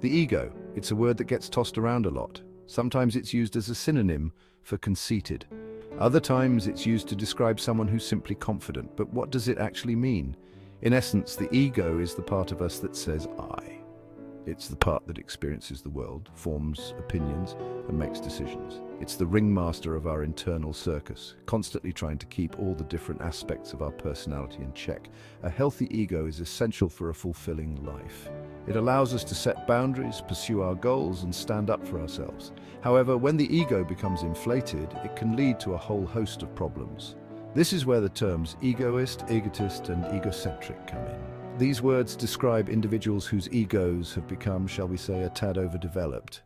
The ego, it's a word that gets tossed around a lot. Sometimes it's used as a synonym for conceited. Other times it's used to describe someone who's simply confident. But what does it actually mean? In essence, the ego is the part of us that says I. It's the part that experiences the world, forms opinions, and makes decisions. It's the ringmaster of our internal circus, constantly trying to keep all the different aspects of our personality in check. A healthy ego is essential for a fulfilling life. It allows us to set boundaries, pursue our goals, and stand up for ourselves. However, when the ego becomes inflated, it can lead to a whole host of problems. This is where the terms egoist, egotist, and egocentric come in. These words describe individuals whose egos have become, shall we say, a tad overdeveloped.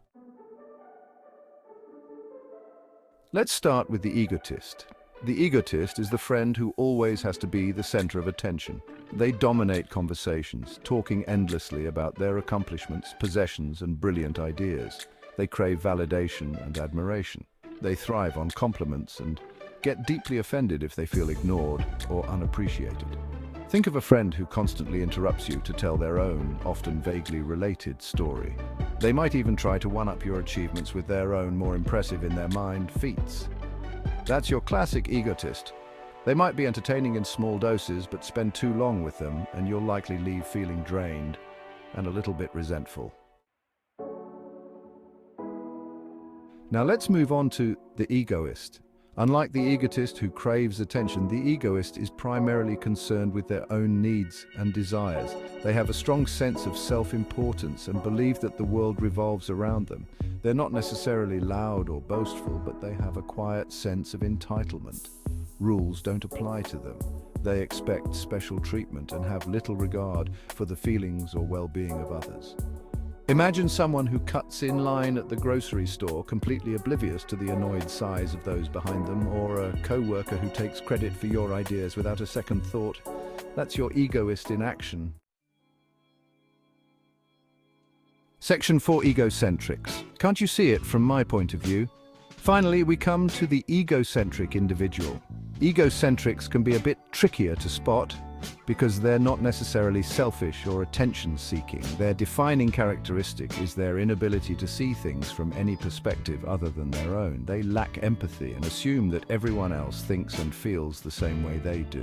Let's start with the egotist. The egotist is the friend who always has to be the center of attention. They dominate conversations, talking endlessly about their accomplishments, possessions, and brilliant ideas. They crave validation and admiration. They thrive on compliments and get deeply offended if they feel ignored or unappreciated. Think of a friend who constantly interrupts you to tell their own, often vaguely related story. They might even try to one-up your achievements with their own, more impressive in their mind, feats. That's your classic egotist. They might be entertaining in small doses, but spend too long with them, and you'll likely leave feeling drained and a little bit resentful. Now let's move on to the egoist. Unlike the egotist who craves attention, the egoist is primarily concerned with their own needs and desires. They have a strong sense of self-importance and believe that the world revolves around them. They're not necessarily loud or boastful, but they have a quiet sense of entitlement. Rules don't apply to them. They expect special treatment and have little regard for the feelings or well-being of others. Imagine someone who cuts in line at the grocery store, completely oblivious to the annoyed sighs of those behind them, or a co-worker who takes credit for your ideas without a second thought. That's your egoist in action. Section 4: Egocentrics. Can't you see it from my point of view? Finally, we come to the egocentric individual. Egocentrics can be a bit trickier to spot, because they're not necessarily selfish or attention-seeking. Their defining characteristic is their inability to see things from any perspective other than their own. They lack empathy and assume that everyone else thinks and feels the same way they do.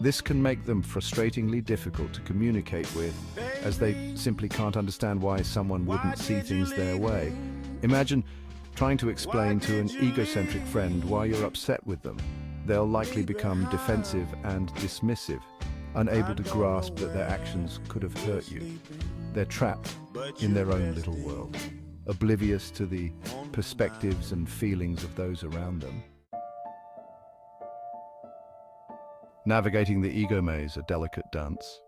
This can make them frustratingly difficult to communicate with, as they simply can't understand why someone wouldn't see things their way. Imagine trying to explain to an egocentric friend why you're upset with them. They'll likely become defensive and dismissive, unable to grasp that their actions could have hurt you. They're trapped in their own little world, oblivious to the perspectives and feelings of those around them. Navigating the ego maze, a delicate dance.